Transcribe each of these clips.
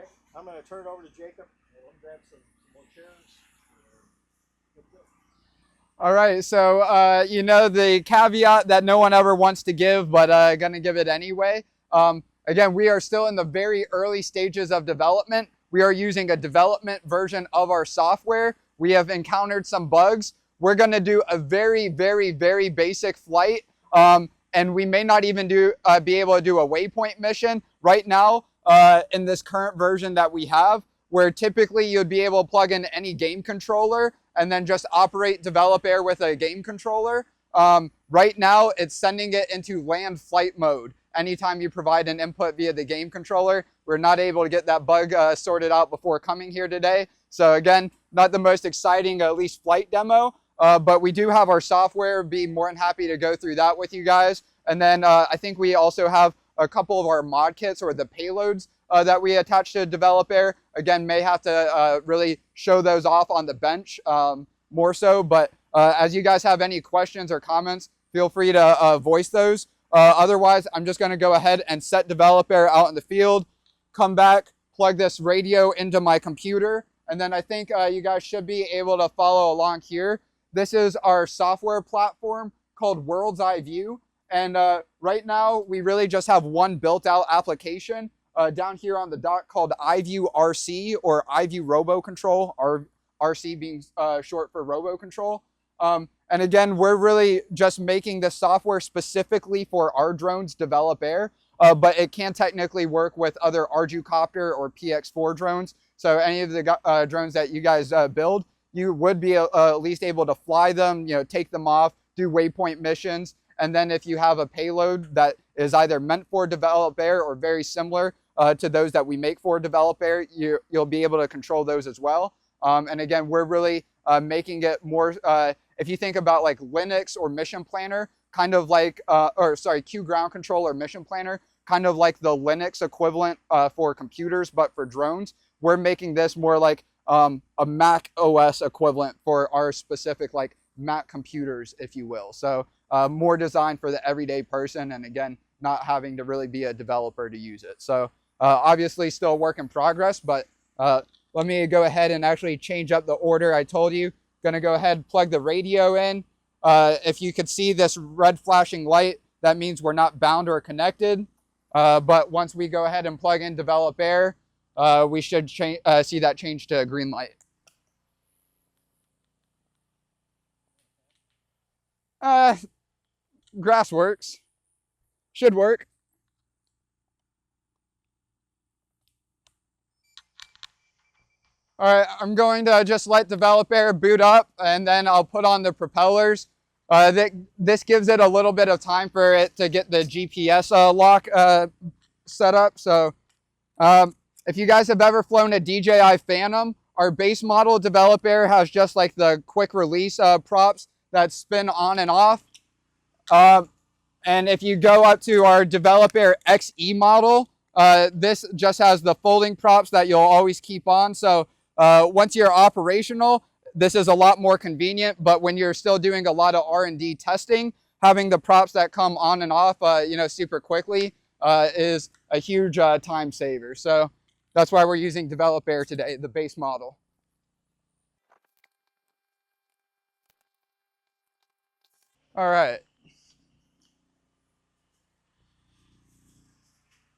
right, I'm going to turn it over to Jacob. Let him grab some more chairs. All right, so you know the caveat that no one ever wants to give, but going to give it anyway. Again, we are still in the very early stages of development. We are using a development version of our software. We have encountered some bugs. We're going to do a very, very, very basic flight, and we may not even be able to do a waypoint mission right now in this current version that we have, where typically you'd be able to plug in any game controller and then just operate develop air with a game controller. Right now, it's sending it into land flight mode. Anytime you provide an input via the game controller, we're not able to get that bug sorted out before coming here today. So again, not the most exciting, at least flight demo, but we do have our software. Be more than happy to go through that with you guys. And then I think we also have a couple of our mod kits or the payloads that we attach to develop air. Again, may have to really show those off on the bench more so, but as you guys have any questions or comments, feel free to voice those. Otherwise, I'm just going to go ahead and set develop air out in the field, come back, plug this radio into my computer, and then I think you guys should be able to follow along here. This is our software platform called World's iVue, and right now we really just have one built out application down here on the dock called iVue RC or iVue Robo Control, RC being short for Robo Control. And again, we're really just making this software specifically for our drones develop air, but it can technically work with other Arducopter or PX4 drones. So any of the drones that you guys build, you would be at least able to fly them, take them off, do waypoint missions. And then if you have a payload that is either meant for develop air or very similar to those that we make for develop air, you'll be able to control those as well. And again, we're really making it more, if you think about like Linux or Mission Planner, kind of like, Q Ground Control or Mission Planner, kind of like the Linux equivalent for computers, but for drones. We're making this more like a Mac OS equivalent for our specific like Mac computers, if you will. So more designed for the everyday person, and again, not having to really be a developer to use it. So obviously still a work in progress, but let me go ahead and actually change up the order I told you. Gonna go ahead and plug the radio in. If you could see this red flashing light, that means we're not bound or connected. But once we go ahead and plug in develop air, we should see that change to a green light. Grass works. Should work. All right, I'm going to just let develop air boot up, and then I'll put on the propellers. This gives it a little bit of time for it to get the GPS lock set up. So if you guys have ever flown a DJI Phantom, our base model develop air has just like the quick release props that spin on and off. And if you go up to our develop air XE model, this just has the folding props that you'll always keep on. So once you're operational, this is a lot more convenient, but when you're still doing a lot of R&D testing, having the props that come on and off, super quickly is a huge time saver. So that's why we're using develop air today, the base model. All right.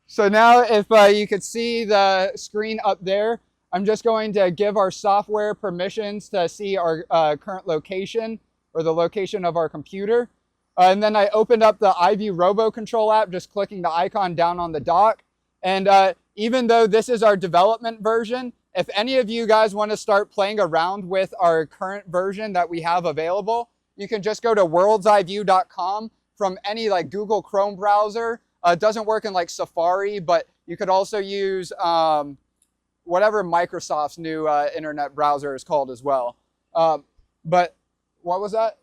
So now if you could see the screen up there, I'm just going to give our software permissions to see our current location or the location of our computer. And then I opened up the iVue Robo Control app, just clicking the icon down on the dock. And even though this is our development version, if any of you guys want to start playing around with our current version that we have available, you can just go to worldsivue.com from any like Google Chrome browser. It doesn't work in like Safari, but you could also use whatever Microsoft's new internet browser is called as well. But what was that?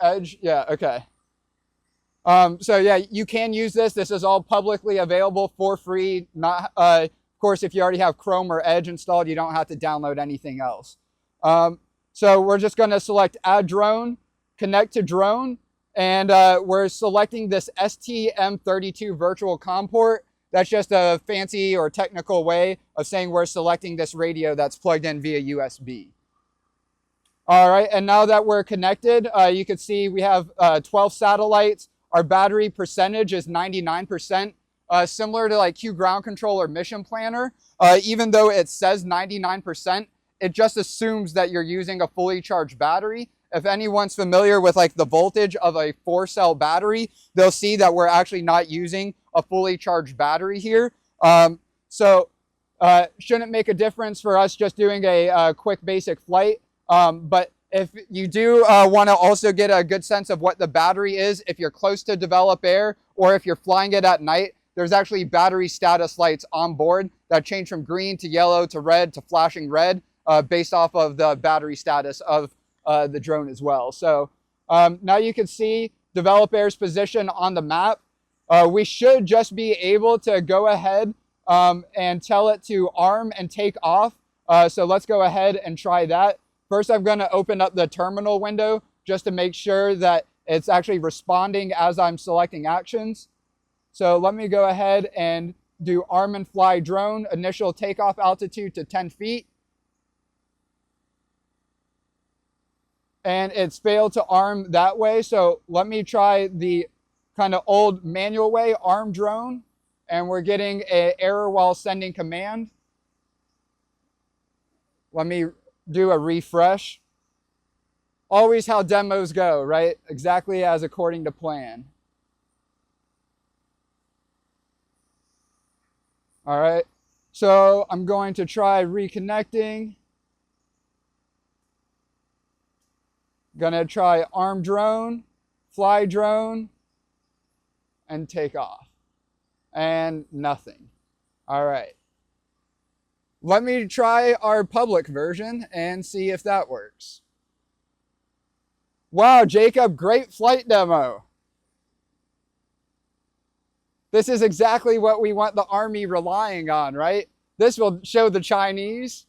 Edge? Yeah, okay. So yeah, you can use this. This is all publicly available for free. Not, of course, if you already have Chrome or Edge installed, you don't have to download anything else. So we're just going to select Add Drone, Connect to Drone, and we're selecting this STM32 virtual COM port. That's just a fancy or technical way of saying we're selecting this radio that's plugged in via USB. All right, and now that we're connected, you can see we have 12 satellites. Our battery percentage is 99%, similar to like Q Ground Control or Mission Planner. Even though it says 99%, it just assumes that you're using a fully charged battery. If anyone's familiar with like the voltage of a 4-cell battery, they'll see that we're actually not using a fully charged battery here. Shouldn't make a difference for us just doing a quick basic flight. But if you do want to also get a good sense of what the battery is, if you're close to develop air or if you're flying it at night, there's actually battery status lights on board that change from green to yellow to red to flashing red based off of the battery status of the drone as well. So now you can see develop air's position on the map. We should just be able to go ahead and tell it to arm and take off. So let's go ahead and try that. First, I'm going to open up the terminal window just to make sure that it's actually responding as I'm selecting actions. So let me go ahead and do arm and fly drone, initial takeoff altitude to 10 feet. And it's failed to arm that way. So let me try the kind of old manual way, arm drone. And we're getting an error while sending command. Let me do a refresh. Always how demos go, right? Exactly as according to plan. All right, so I'm going to try reconnecting. Gonna try arm drone, fly drone, and take off. And nothing. All right. Let me try our public version and see if that works. Wow, Jacob, great flight demo. This is exactly what we want the Army relying on, right? This will show the Chinese.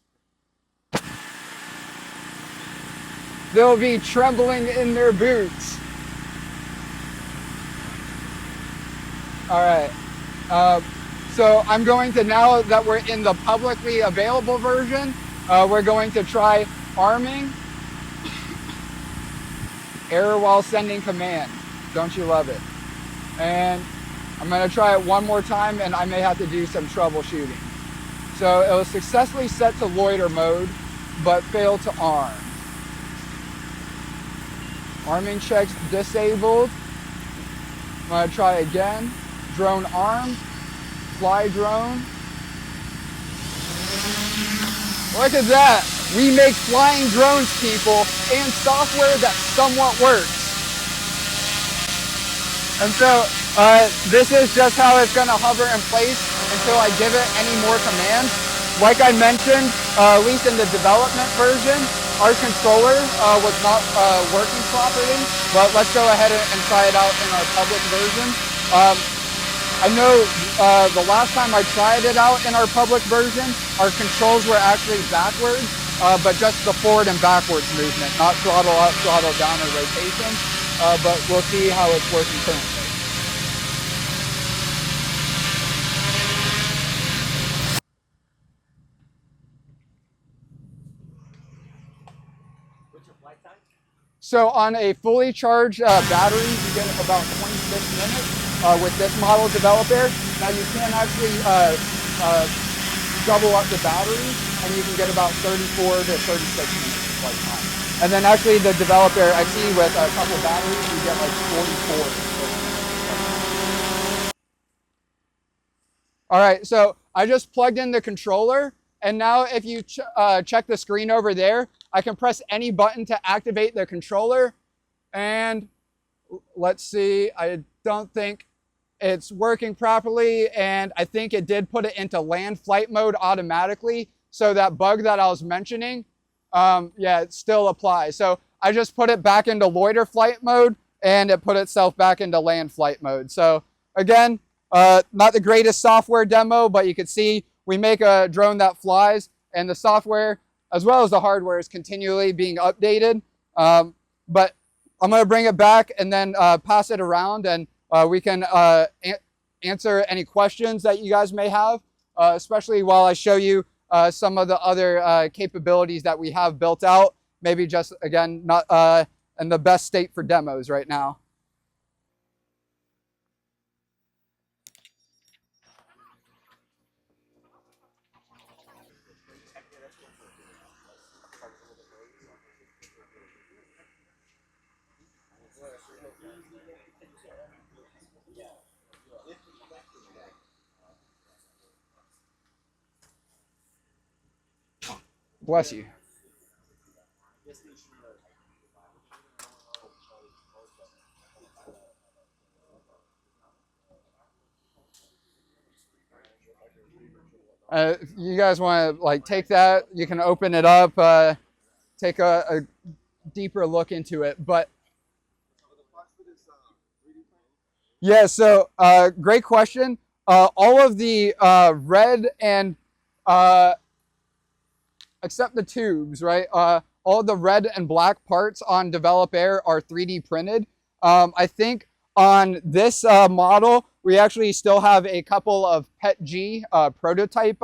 They'll be trembling in their boots. All right. So I'm going to, now that we're in the publicly available version, we're going to try arming. Error while sending command. Don't you love it? And I'm going to try it one more time, and I may have to do some troubleshooting. So it was successfully set to loiter mode, but failed to arm. Arming checks disabled. I'm going to try again. Drone armed. Fly drone. Look at that. We make flying drones, people, and software that somewhat works. And so this is just how it's going to hover in place until I give it any more commands. Like I mentioned, at least in the development version, our controller was not working properly, but let's go ahead and try it out in our public version. I know the last time I tried it out in our public version, our controls were actually backwards, but just the forward and backwards movement, not throttle up, throttle down, or rotation. But we'll see how it's working currently. What's your flight time? So on a fully charged battery, you get about 26 minutes. With this model developer. Now you can actually double up the battery, and you can get about 34 to 36 minutes of flight time. And then actually the developer, I see with a couple batteries, you get like 44. All right, so I just plugged in the controller, and now if you check the screen over there, I can press any button to activate the controller. And let's see, I don't think it's working properly, and I think it did put it into land flight mode automatically. So that bug that I was mentioning, yeah, it still applies. So I just put it back into loiter flight mode, and it put itself back into land flight mode. So again, not the greatest software demo, but you can see we make a drone that flies, and the software as well as the hardware is continually being updated. But I'm going to bring it back and then pass it around, and we can answer any questions that you guys may have, especially while I show you some of the other capabilities that we have built out. Maybe just, again, not in the best state for demos right now. Bless you. If you guys want to like take that, you can open it up, take a deeper look into it. But yeah, so great question. All of the red and except the tubes, right? All the red and black parts on Develop Air are 3D printed. I think on this model, we actually still have a couple of PETG prototype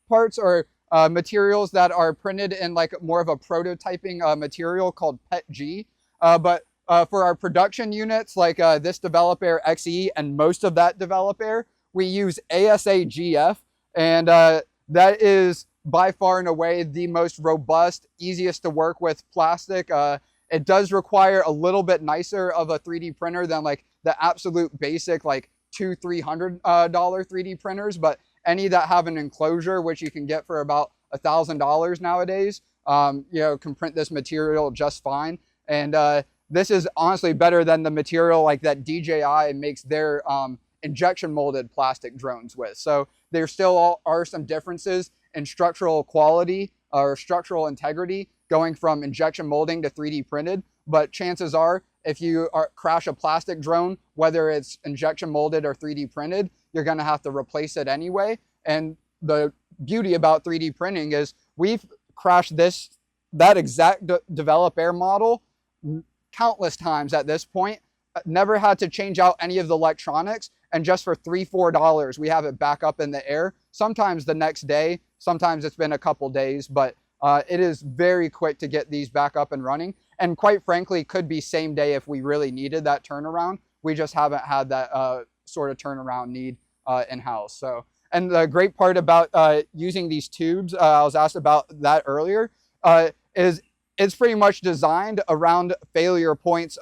parts or materials that are printed in like more of a prototyping material called PETG. But for our production units, like this Develop Air XE and most of that Develop Air, we use ASA-GF, and that is by far and away the most robust, easiest to work with plastic. It does require a little bit nicer of a 3D printer than like the absolute basic like $200-300 3D printers, but any that have an enclosure, which you can get for about $1,000 nowadays, you know, can print this material just fine. And this is honestly better than the material like that DJI makes their injection molded plastic drones with. So there still are some differences in structural quality or structural integrity going from injection molding to 3D printed. But chances are, if you crash a plastic drone, whether it's injection molded or 3D printed, you're going to have to replace it anyway. And the beauty about 3D printing is we've crashed that exact Develop Air model countless times at this point, never had to change out any of the electronics, and just for $3-4 we have it back up in the air, sometimes the next day, sometimes it's been a couple days, but it is very quick to get these back up and running, and quite frankly could be same day if we really needed that turnaround. We just haven't had that sort of turnaround need in-house. So, and the great part about using these tubes, I was asked about that earlier, is it's pretty much designed around failure points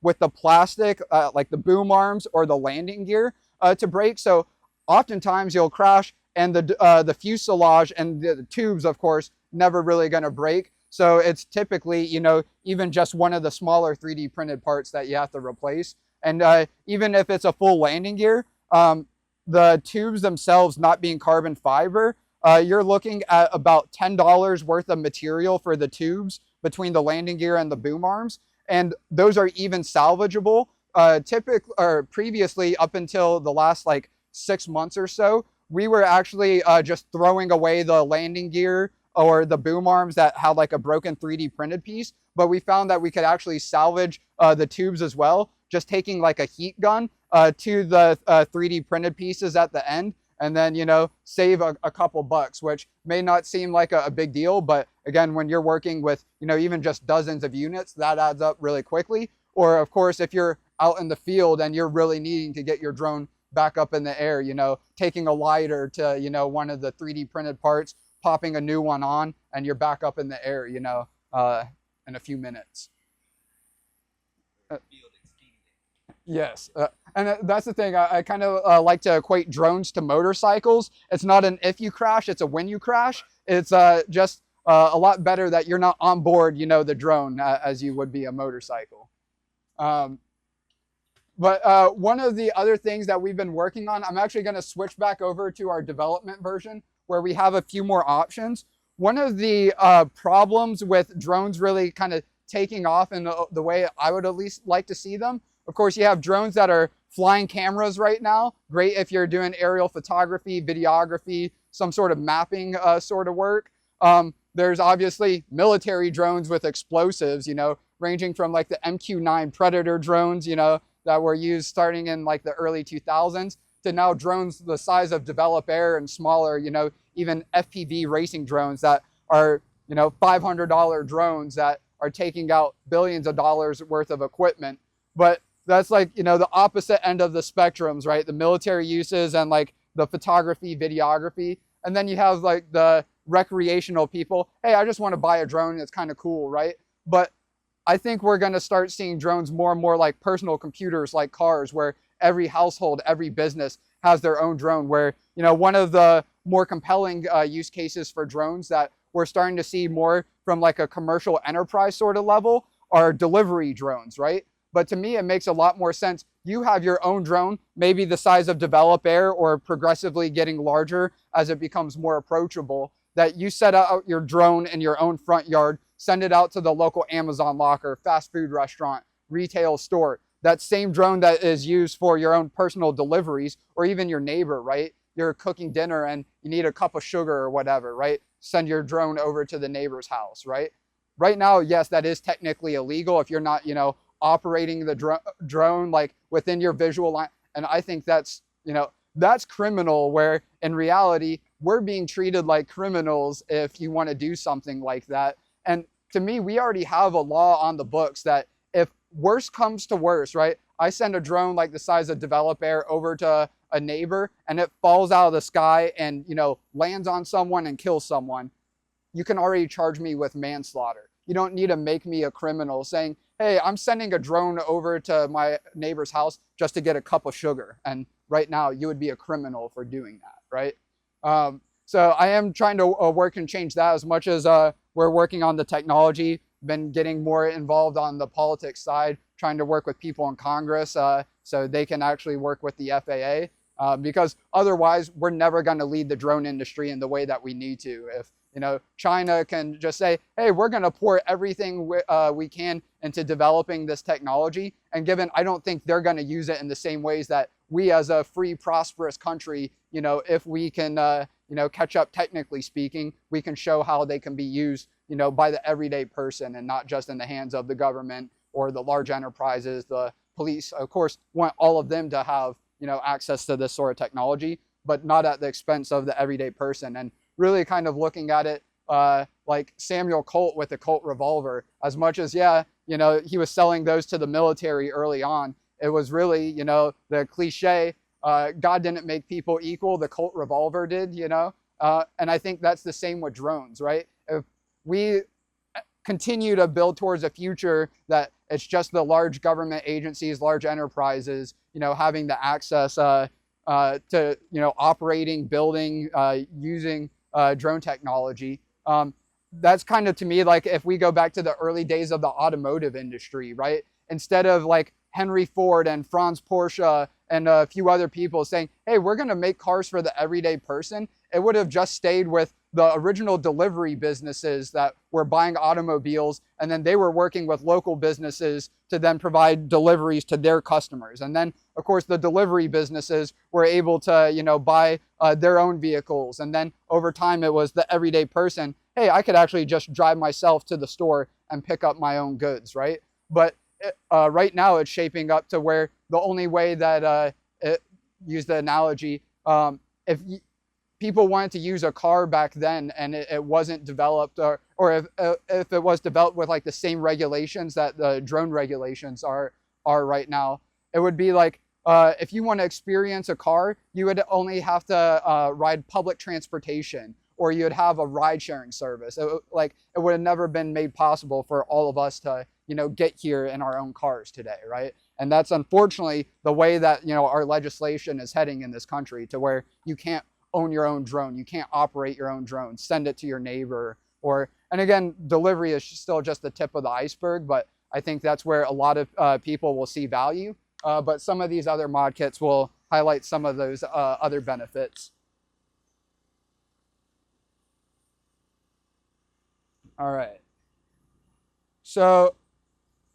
with the plastic, like the boom arms or the landing gear to break. So oftentimes you'll crash and the fuselage and the tubes, of course, never really going to break. So it's typically, you know, even just one of the smaller 3D printed parts that you have to replace. And even if it's a full landing gear, the tubes themselves not being carbon fiber, you're looking at about $10 worth of material for the tubes between the landing gear and the boom arms, and those are even salvageable. Typically, or previously, up until the last like 6 months or so, we were actually just throwing away the landing gear or the boom arms that had like a broken 3D printed piece, but we found that we could actually salvage the tubes as well, just taking like a heat gun to the 3D printed pieces at the end, and then, you know, save a couple bucks, which may not seem like a big deal, but again, when you're working with, you know, even just dozens of units, that adds up really quickly. Or of course, if you're out in the field and you're really needing to get your drone back up in the air, you know, taking a lighter to, you know, one of the 3D printed parts, popping a new one on, and you're back up in the air, you know, in a few minutes. Yes, and that's the thing. I kind of like to equate drones to motorcycles. It's not an if you crash, it's a when you crash. It's just a lot better that you're not on board, you know, the drone as you would be a motorcycle. But one of the other things that we've been working on, I'm actually going to switch back over to our development version where we have a few more options. One of the problems with drones really kind of taking off in the way I would at least like to see them, of course, you have drones that are flying cameras right now. Great if you're doing aerial photography, videography, some sort of mapping sort of work. There's obviously military drones with explosives, you know, ranging from like the MQ-9 Predator drones, you know, that were used starting in like the early 2000s to now drones the size of Develop Air and smaller, even FPV racing drones that are, $500 drones that are taking out billions of dollars worth of equipment. But that's like, the opposite end of the spectrums, right? The military uses and like the photography, videography. And then you have like the recreational people. Hey, I just want to buy a drone. It's kind of cool, right? But I think we're going to start seeing drones more and more like personal computers, like cars, where every household, every business has their own drone. Where, one of the more compelling use cases for drones that we're starting to see more from like a commercial enterprise sort of level are delivery drones, right? But to me, it makes a lot more sense. You have your own drone, maybe the size of Develop Air or progressively getting larger as it becomes more approachable, that you set out your drone in your own front yard, send it out to the local Amazon locker, fast food restaurant, retail store. That same drone that is used for your own personal deliveries, or even your neighbor, right? You're cooking dinner and you need a cup of sugar or whatever, right? Send your drone over to the neighbor's house, right? Right now, yes, that is technically illegal if you're not, operating the drone like within your visual line. And I think that's, that's criminal, where in reality, we're being treated like criminals if you want to do something like that. And to me, we already have a law on the books that if worse comes to worse, right? I send a drone like the size of Develop Air over to a neighbor and it falls out of the sky and, lands on someone and kills someone. You can already charge me with manslaughter. You don't need to make me a criminal saying, hey, I'm sending a drone over to my neighbor's house just to get a cup of sugar. And right now you would be a criminal for doing that, right? So I am trying to work and change that as much as we're working on the technology, been getting more involved on the politics side, trying to work with people in Congress so they can actually work with the FAA. Because otherwise, we're never going to lead the drone industry in the way that we need to. If China can just say, hey, we're going to pour everything we can into developing this technology. And given, I don't think they're going to use it in the same ways that we as a free, prosperous country, if we can, catch up technically speaking, we can show how they can be used, by the everyday person and not just in the hands of the government or the large enterprises. The police, of course, want all of them to have, access to this sort of technology, but not at the expense of the everyday person. And really kind of looking at it like Samuel Colt with the Colt revolver. As much as, he was selling those to the military early on, it was really, the cliche, God didn't make people equal, the Colt revolver did, and I think that's the same with drones, right? If we continue to build towards a future that it's just the large government agencies, large enterprises, having the access to, operating, building, using drone technology. That's kind of, to me, like if we go back to the early days of the automotive industry, right? Instead of like Henry Ford and Franz Porsche and a few other people saying, hey, we're going to make cars for the everyday person, it would have just stayed with the original delivery businesses that were buying automobiles, and then they were working with local businesses to then provide deliveries to their customers. And then, of course, the delivery businesses were able to, buy their own vehicles. And then over time, it was the everyday person, hey, I could actually just drive myself to the store and pick up my own goods, right? But right now, it's shaping up to where the only way that, use the analogy, if people wanted to use a car back then and it wasn't developed, or if it was developed with like the same regulations that the drone regulations are right now, it would be like, if you want to experience a car, you would only have to ride public transportation, or you'd have a ride sharing service. It would have never been made possible for all of us to, get here in our own cars today, right? And that's unfortunately the way that, our legislation is heading in this country, to where you can't own your own drone. You can't operate your own drone, send it to your neighbor, and again, delivery is still just the tip of the iceberg, but I think that's where a lot of people will see value. But some of these other mod kits will highlight some of those other benefits. All right. So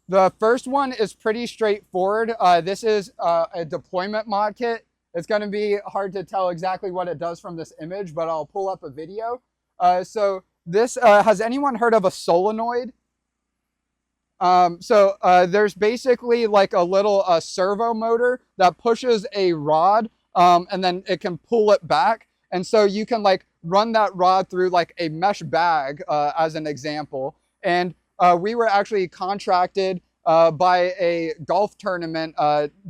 the first one is pretty straightforward. This is a deployment mod kit. It's going to be hard to tell exactly what it does from this image, but I'll pull up a video. So this, has anyone heard of a solenoid? There's basically like a little servo motor that pushes a rod and then it can pull it back. And so you can like run that rod through like a mesh bag as an example. And we were actually contracted by a golf tournament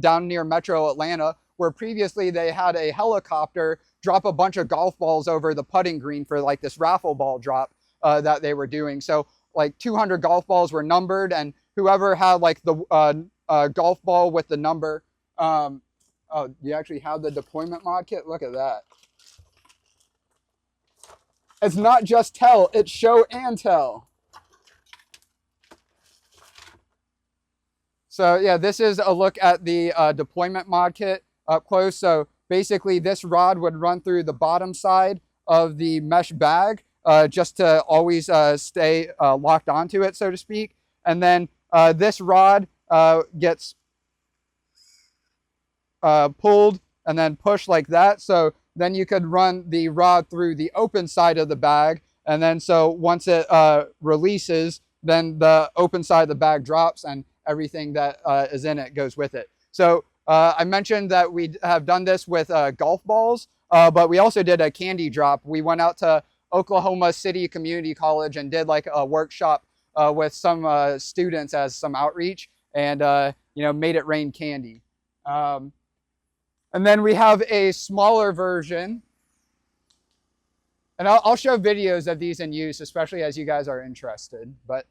down near Metro Atlanta, where previously they had a helicopter drop a bunch of golf balls over the putting green for like this raffle ball drop that they were doing. So like 200 golf balls were numbered, and whoever had like the golf ball with the number. Oh, you actually have the deployment mod kit? Look at that. It's not just tell, it's show and tell. So yeah, this is a look at the deployment mod kit up close. So basically this rod would run through the bottom side of the mesh bag just to always stay locked onto it, so to speak. And then this rod gets pulled and then pushed like that. So then you could run the rod through the open side of the bag. And then so once it releases, then the open side of the bag drops and everything that is in it goes with it. So I mentioned that we have done this with golf balls, but we also did a candy drop. We went out to Oklahoma City Community College and did like a workshop with some students as some outreach, and you know, made it rain candy. And then we have a smaller version, and I'll show videos of these in use, especially as you guys are interested. But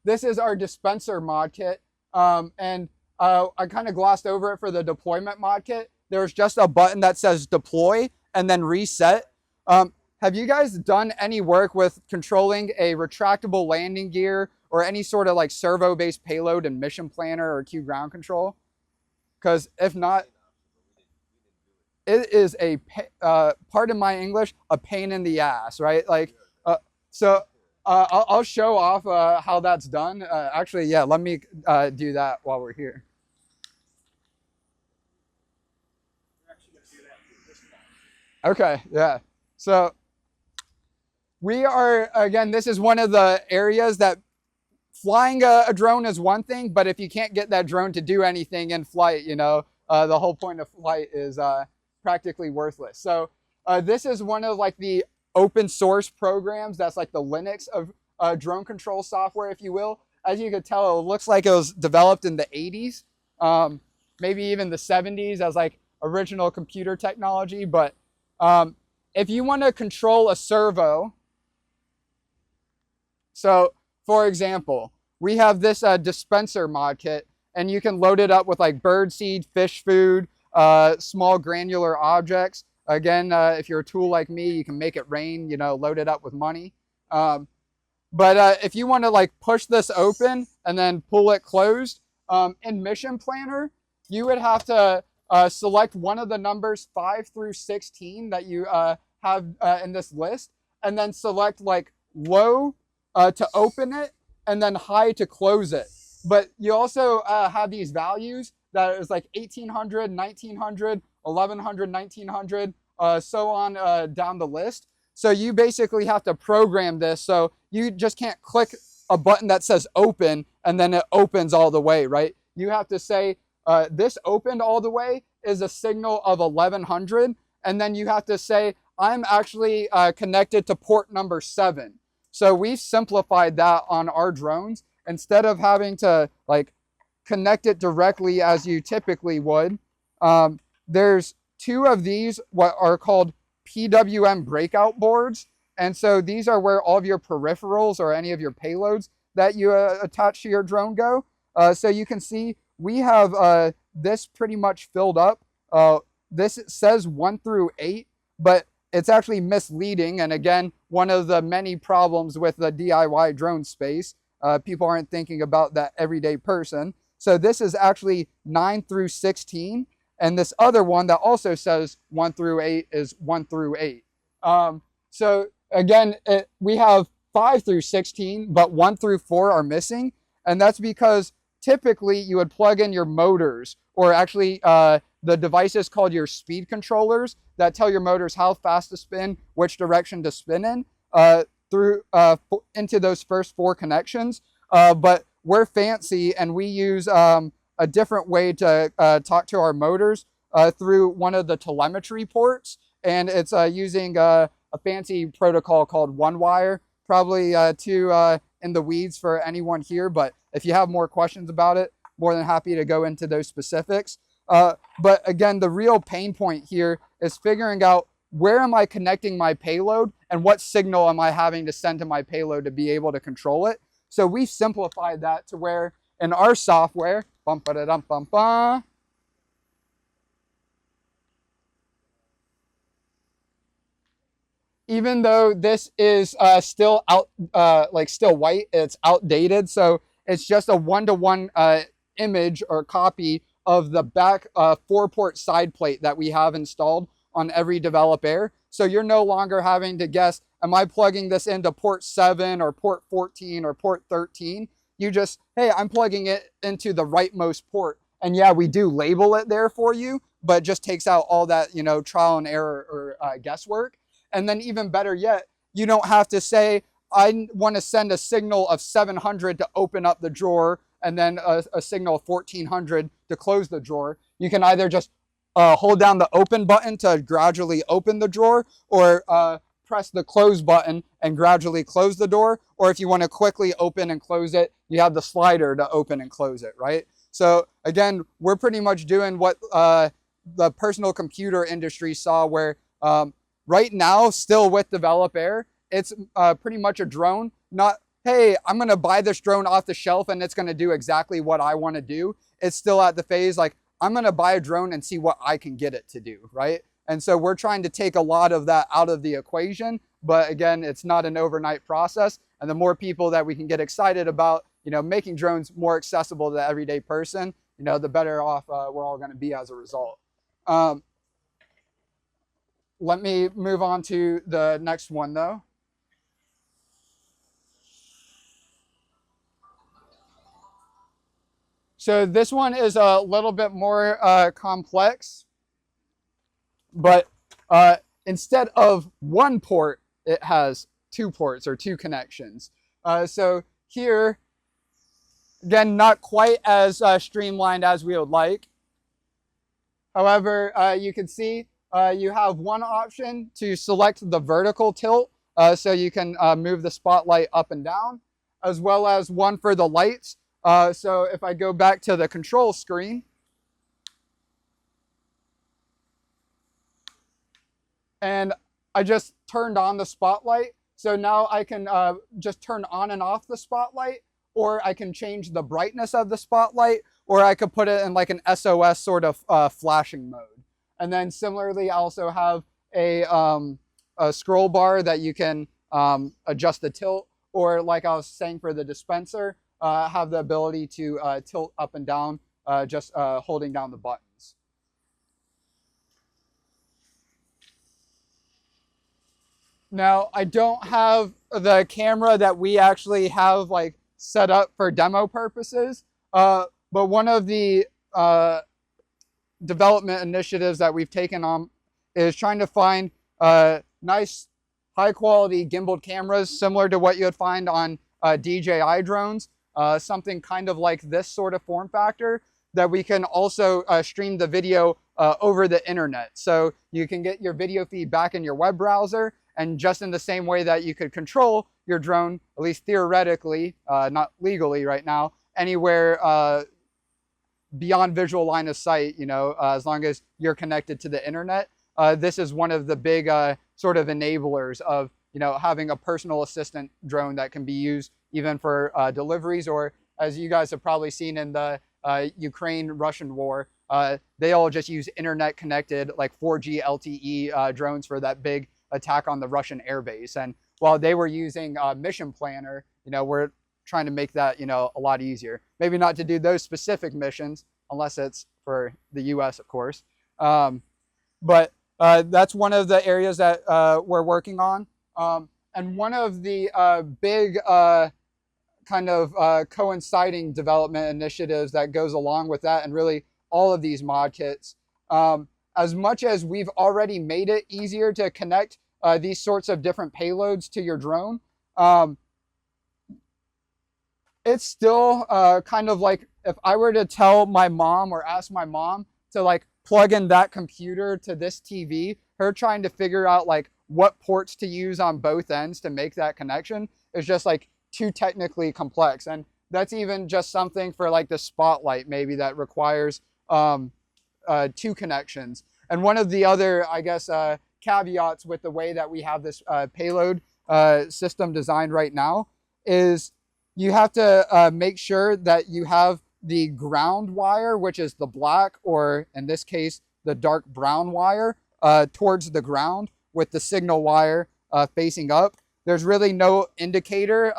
this is our dispenser mod kit, and I kind of glossed over it for the deployment mod kit. There's just a button that says deploy and then reset. Have you guys done any work with controlling a retractable landing gear or any sort of like servo-based payload in Mission Planner or Q ground control? Because if not, it is a, pardon my English, a pain in the ass, right? Like, I'll show off how that's done. Actually, yeah, let me do that while we're here. Okay, yeah. So we are, again, this is one of the areas that flying a drone is one thing, but if you can't get that drone to do anything in flight, you know, the whole point of flight is practically worthless. So this is one of like the open source programs that's like the Linux of drone control software, if you will. As you can tell, it looks like it was developed in the 80s, maybe even the 70s as like original computer technology. But if you want to control a servo, so for example, we have this dispenser mod kit, and you can load it up with like bird seed, fish food, small granular objects. Again, if you're a tool like me, you can make it rain, you know, load it up with money. But if you want to like push this open and then pull it closed, in Mission Planner, you would have to select one of the numbers 5 through 16 that you have in this list, and then select like low to open it and then high to close it. But you also have these values that is like 1800, 1900, 1100, 1900, so on down the list. So you basically have to program this. So you just can't click a button that says open and then it opens all the way, right? You have to say this opened all the way is a signal of 1100. And then you have to say, I'm actually connected to port number 7. So we've simplified that on our drones. Instead of having to like connect it directly as you typically would, there's 2 of these, what are called PWM breakout boards. And so these are where all of your peripherals or any of your payloads that you attach to your drone go. So you can see we have this pretty much filled up. This says 1 through 8, but it's actually misleading. And again, one of the many problems with the DIY drone space, people aren't thinking about that everyday person. So this is actually 9 through 16. And this other one that also says 1 through 8 is 1 through 8. So again, we have 5 through 16, but 1 through 4 are missing. And that's because typically you would plug in your motors, or actually the devices called your speed controllers that tell your motors how fast to spin, which direction to spin in, into those first 4 connections. But we're fancy and we use a different way to talk to our motors. through one of the telemetry ports, and it's using a fancy protocol called OneWire. Probably too in the weeds for anyone here, but if you have more questions about it, more than happy to go into those specifics. But again, the real pain point here is figuring out where am I connecting my payload and what signal am I having to send to my payload to be able to control it. So we've simplified that to where in our software, even though this is still still white, it's outdated. So it's just a one-to-one image or copy of the back 4-port side plate that we have installed on every Develop Air. So you're no longer having to guess, am I plugging this into port 7 or port 14 or port 13? You just, hey, I'm plugging it into the rightmost port. And yeah, we do label it there for you, but it just takes out all that, trial and error or guesswork. And then even better yet, you don't have to say, I want to send a signal of 700 to open up the drawer and then a signal of 1400 to close the drawer. You can either just hold down the open button to gradually open the drawer, or press the close button and gradually close the door. Or if you want to quickly open and close it, you have the slider to open and close it, right? So again, we're pretty much doing what the personal computer industry saw, where right now, still with Develop Air, it's pretty much a drone, not, hey, I'm going to buy this drone off the shelf and it's going to do exactly what I want to do. It's still at the phase like, I'm going to buy a drone and see what I can get it to do, right? And so we're trying to take a lot of that out of the equation. But again, it's not an overnight process. And the more people that we can get excited about, making drones more accessible to the everyday person, the better off we're all going to be as a result. Let me move on to the next one, though. So this one is a little bit more complex, but instead of one port, it has 2 ports or 2 connections. So here, again, not quite as streamlined as we would like. However, you can see you have one option to select the vertical tilt, so you can move the spotlight up and down, as well as one for the lights. So if I go back to the control screen, and I just turned on the spotlight, so now I can just turn on and off the spotlight, or I can change the brightness of the spotlight, or I could put it in like an SOS sort of flashing mode. And then similarly, I also have a scroll bar that you can adjust the tilt, or like I was saying for the dispenser, have the ability to tilt up and down, just holding down the buttons. Now, I don't have the camera that we actually have like set up for demo purposes, but one of the development initiatives that we've taken on is trying to find nice, high-quality gimbaled cameras similar to what you would find on DJI drones, something kind of like this sort of form factor, that we can also stream the video over the internet. So you can get your video feed back in your web browser, and just in the same way that you could control your drone, at least theoretically, not legally right now, anywhere beyond visual line of sight, as long as you're connected to the internet. This is one of the big sort of enablers of, having a personal assistant drone that can be used even for deliveries, or as you guys have probably seen in the Ukraine-Russian war, they all just use internet connected like 4G LTE drones for that big attack on the Russian airbase. And while they were using Mission Planner, we're trying to make that, a lot easier. Maybe not to do those specific missions, unless it's for the US, of course. But that's one of the areas that we're working on. And one of the big kind of coinciding development initiatives that goes along with that, and really all of these mod kits, as much as we've already made it easier to connect these sorts of different payloads to your drone, it's still kind of like if I were to tell my mom or ask my mom to like plug in that computer to this TV, her trying to figure out like what ports to use on both ends to make that connection is just like too technically complex. And that's even just something for like the Spotlight maybe that requires 2 connections. And one of the other, I guess, caveats with the way that we have this payload system designed right now is you have to make sure that you have the ground wire, which is the black, or in this case, the dark brown wire, towards the ground with the signal wire facing up. There's really no indicator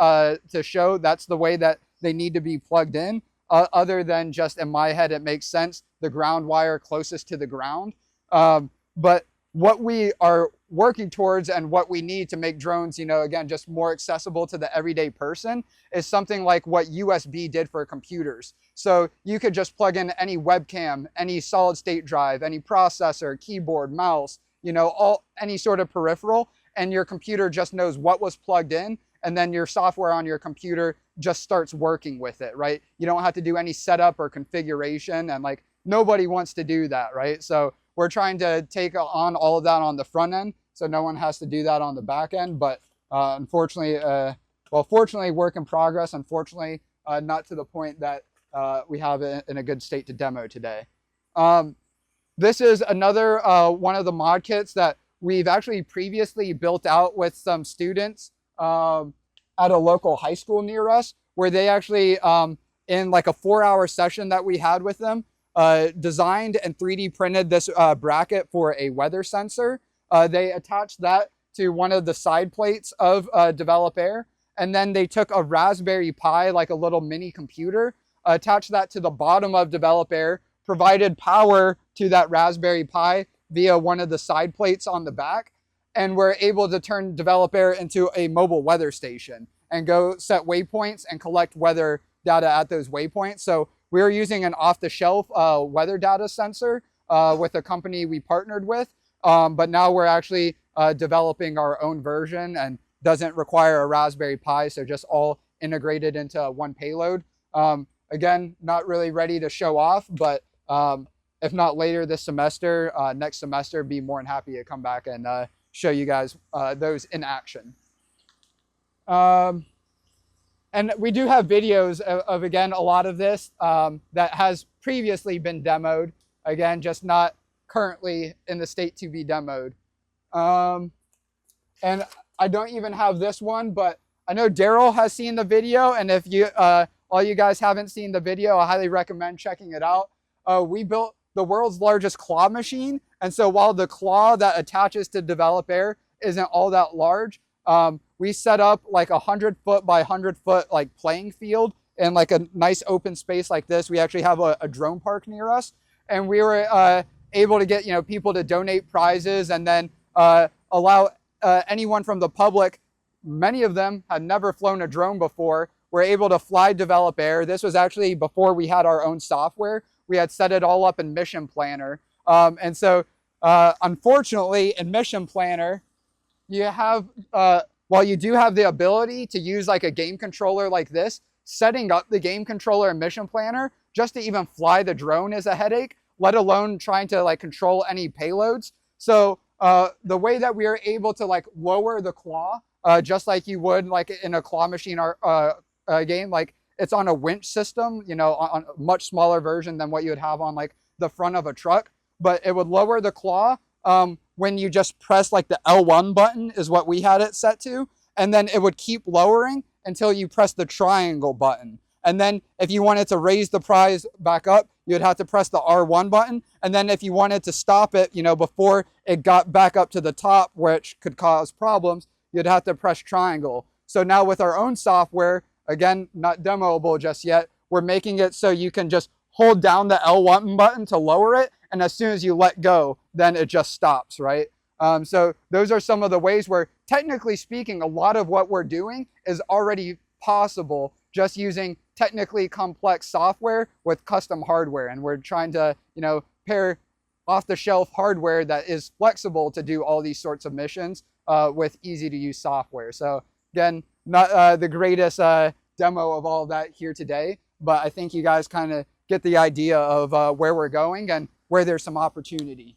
to show that's the way that they need to be plugged in, other than just in my head, it makes sense, the ground wire closest to the ground. But what we are working towards and what we need to make drones, you know, again, just more accessible to the everyday person is something like what USB did for computers. So you could just plug in any webcam, any solid state drive, any processor, keyboard, mouse, you know, any sort of peripheral, and your computer just knows what was plugged in, and then your software on your computer just starts working with it, right? You don't have to do any setup or configuration, and like nobody wants to do that, right? So we're trying to take on all of that on the front end, so no one has to do that on the back end. But unfortunately, well, fortunately, work in progress. Unfortunately, not to the point that we have it in a good state to demo today. This is another one of the mod kits that we've actually previously built out with some students at a local high school near us, where they actually, in like a 4-hour session that we had with them, designed and 3D printed this bracket for a weather sensor. They attached that to one of the side plates of Develop Air, and then they took a Raspberry Pi, like a little mini computer, attached that to the bottom of Develop Air, provided power to that Raspberry Pi via one of the side plates on the back, and we're able to turn Develop Air into a mobile weather station and go set waypoints and collect weather data at those waypoints. So we're using an off-the-shelf weather data sensor with a company we partnered with, but now we're actually developing our own version, and doesn't require a Raspberry Pi, so just all integrated into one payload. Again, not really ready to show off, but if not later this semester, next semester, be more than happy to come back and show you guys those in action. And we do have videos of again, a lot of this that has previously been demoed. Again, just not currently in the state to be demoed. And I don't even have this one, but I know Daryl has seen the video. And if you, all you guys haven't seen the video, I highly recommend checking it out. We built the world's largest claw machine. And so while the claw that attaches to Develop Air isn't all that large, we set up like 100-foot by 100-foot like playing field in like a nice open space like this. We actually have a drone park near us, and we were able to get, you know, people to donate prizes, and then allow anyone from the public, many of them had never flown a drone before, were able to fly Develop Air. This was actually before we had our own software. We had set it all up in Mission Planner. And so unfortunately in Mission Planner, you have, while you do have the ability to use like a game controller like this, setting up the game controller in Mission Planner just to even fly the drone is a headache, let alone trying to like control any payloads. So the way that we are able to like lower the claw, just like you would like in a claw machine game, like it's on a winch system, you know, on a much smaller version than what you would have on like the front of a truck, but it would lower the claw when you just press like the L1 button is what we had it set to. And then it would keep lowering until you press the triangle button. And then if you wanted to raise the prize back up, you'd have to press the R1 button. And then if you wanted to stop it, you know, before it got back up to the top, which could cause problems, you'd have to press triangle. So now with our own software, again, not demoable just yet, we're making it so you can just hold down the L1 button to lower it. And as soon as you let go, then it just stops, right? So those are some of the ways where, technically speaking, a lot of what we're doing is already possible just using technically complex software with custom hardware. And we're trying to, you know, pair off-the-shelf hardware that is flexible to do all these sorts of missions with easy-to-use software. So again, not the greatest demo of all of that here today, but I think you guys kind of get the idea of where we're going. And where there's some opportunity.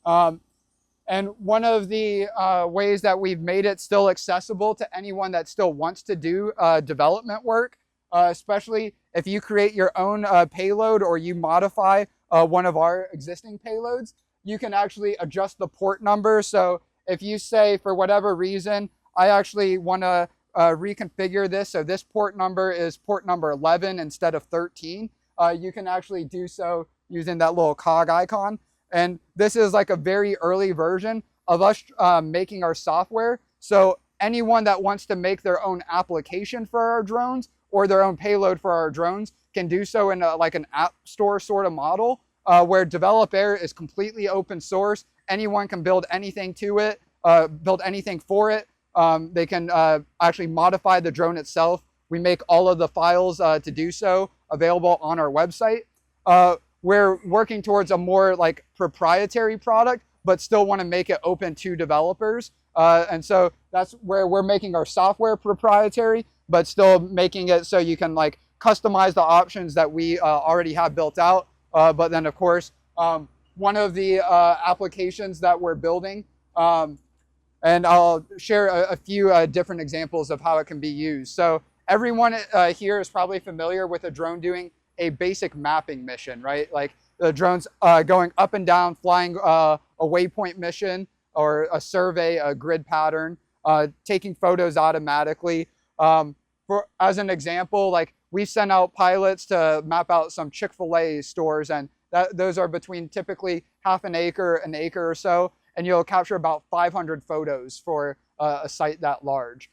And one of the ways that we've made it still accessible to anyone that still wants to do development work, especially if you create your own payload or you modify one of our existing payloads, you can actually adjust the port number. So if you say, for whatever reason, I actually want to reconfigure this, so this port number is port number 11 instead of 13, you can actually do so using that little cog icon. And this is like a very early version of us making our software. So anyone that wants to make their own application for our drones or their own payload for our drones can do so in like an app store sort of model, where Develop Air is completely open source. Anyone can build anything to it, build anything for it. They can actually modify the drone itself. We make all of the files to do so available on our website. We're working towards a more like proprietary product, but still want to make it open to developers. And so that's where we're making our software proprietary, but still making it so you can like customize the options that we already have built out. But then of course, one of the applications that we're building, and I'll share a few different examples of how it can be used. So everyone here is probably familiar with a drone doing a basic mapping mission, right? Like the drone's going up and down, flying a waypoint mission or a survey, a grid pattern, taking photos automatically. As an example, like we sent out pilots to map out some Chick-fil-A stores, and those are between typically half an acre or so, and you'll capture about 500 photos for a site that large.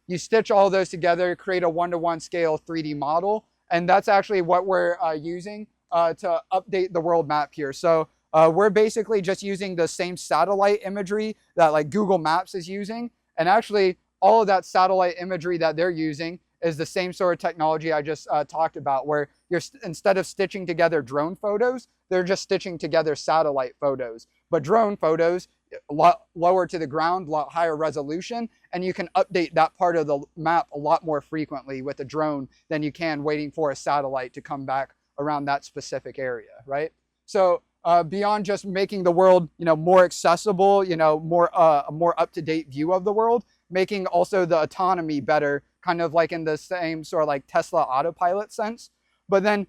You stitch all those together, create a 1-to-1 scale 3D model, and that's actually what we're using to update the world map here. So we're basically just using the same satellite imagery that like Google Maps is using, and actually all of that satellite imagery that they're using is the same sort of technology I just talked about, where you're instead of stitching together drone photos, they're just stitching together satellite photos. But drone photos, a lot lower to the ground, a lot higher resolution, and you can update that part of the map a lot more frequently with a drone than you can waiting for a satellite to come back around that specific area, right? So beyond just making the world, more accessible, more a more up-to-date view of the world, making also the autonomy better, kind of like in the same sort of like Tesla autopilot sense. But then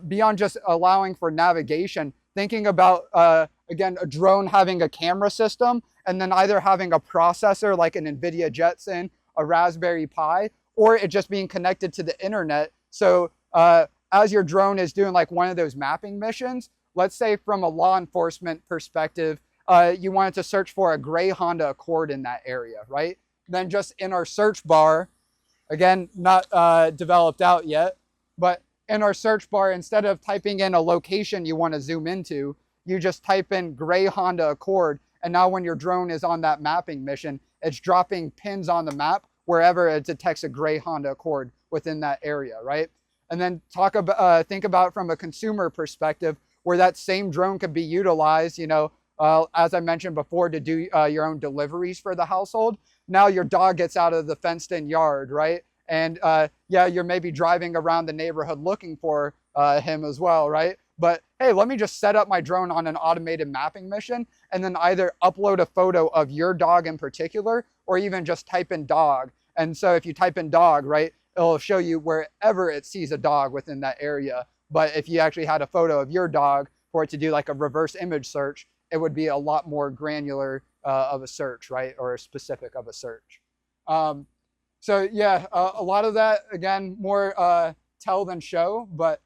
beyond just allowing for navigation, thinking about, again, a drone having a camera system and then either having a processor like an NVIDIA Jetson, a Raspberry Pi, or it just being connected to the internet. So as your drone is doing like one of those mapping missions, let's say from a law enforcement perspective, you wanted to search for a gray Honda Accord in that area, right? Then just in our search bar, again, not developed out yet, but in our search bar, instead of typing in a location you want to zoom into, you just type in gray Honda Accord. And now when your drone is on that mapping mission, it's dropping pins on the map wherever it detects a gray Honda Accord within that area, right? And then think about from a consumer perspective, where that same drone could be utilized, as I mentioned before, to do your own deliveries for the household. Now your dog gets out of the fenced-in yard, right? And yeah, you're maybe driving around the neighborhood looking for him as well, right? But hey, let me just set up my drone on an automated mapping mission and then either upload a photo of your dog in particular, or even just type in dog. And so if you type in dog, right, it'll show you wherever it sees a dog within that area. But if you actually had a photo of your dog for it to do like a reverse image search, it would be a lot more granular of a search, right? Or specific of a search. So yeah, a lot of that, again, more tell than show, but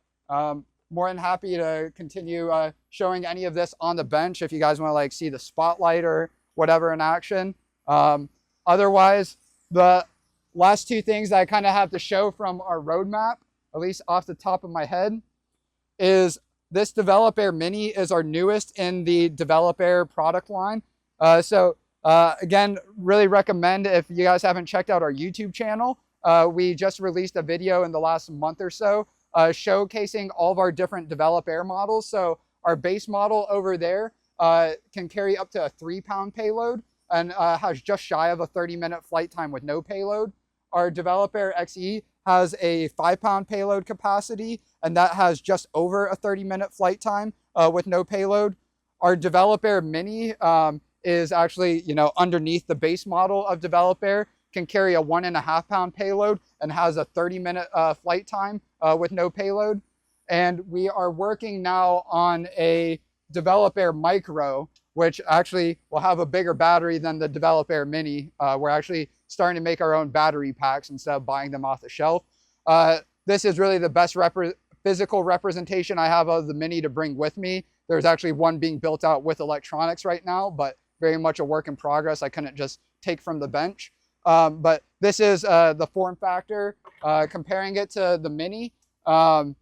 more than happy to continue showing any of this on the bench if you guys want to like see the spotlight or whatever in action. Otherwise, the last two things that I kind of have to show from our roadmap, at least off the top of my head, is this Develop Air Mini is our newest in the Develop Air product line. Again, really recommend, if you guys haven't checked out our YouTube channel, we just released a video in the last month or so showcasing all of our different Develop Air models. So our base model over there can carry up to a 3-pound payload and has just shy of a 30-minute flight time with no payload. Our Develop Air XE has a 5-pound payload capacity, and that has just over a 30-minute flight time with no payload. Our Develop-Air Mini is actually, underneath the base model of Develop-Air, can carry a 1.5-pound payload and has a 30-minute flight time with no payload. And we are working now on a Develop-Air Micro, which actually will have a bigger battery than the Develop-Air Mini. We're actually starting to make our own battery packs instead of buying them off the shelf. This is really the best physical representation I have of the Mini to bring with me. There's actually one being built out with electronics right now, but very much a work in progress. I couldn't just take from the bench. But this is the form factor. Comparing it to the Mini, kind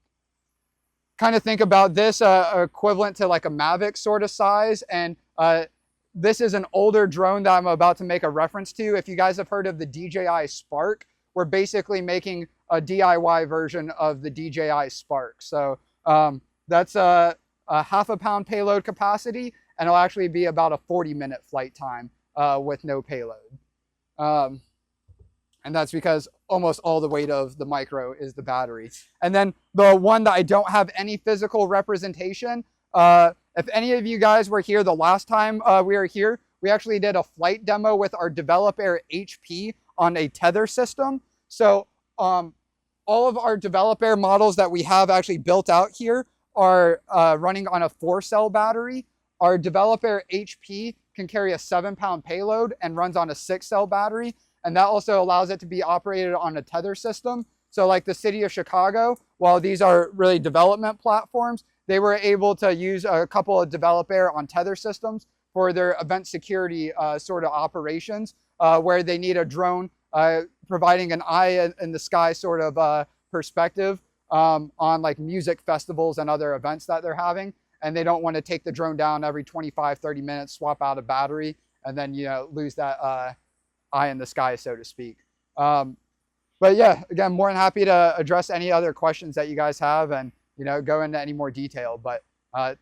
of think about this equivalent to like a Mavic sort of size. And this is an older drone that I'm about to make a reference to. If you guys have heard of the DJI Spark, we're basically making a DIY version of the DJI Spark. So that's a 0.5 pound payload capacity, and it'll actually be about a 40-minute flight time with no payload. And that's because almost all the weight of the Micro is the battery. And then the one that I don't have any physical representation, if any of you guys were here the last time we were here, we actually did a flight demo with our Develop-Air HP on a tether system. So all of our Develop-Air models that we have actually built out here are running on a 4-cell battery. Our Develop-Air HP can carry a 7-pound payload and runs on a 6-cell battery. And that also allows it to be operated on a tether system. So like the city of Chicago, while these are really development platforms, they were able to use a couple of Develop-Air on tether systems for their event security sort of operations, where they need a drone providing an eye in the sky sort of perspective on like music festivals and other events that they're having. And they don't want to take the drone down every 25, 30 minutes, swap out a battery, and then, lose that eye in the sky, so to speak. But yeah, again, more than happy to address any other questions that you guys have and, go into any more detail. But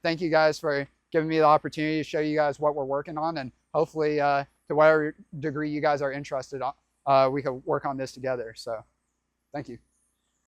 thank you guys for giving me the opportunity to show you guys what we're working on. And hopefully, to whatever degree you guys are interested, we can work on this together. So thank you.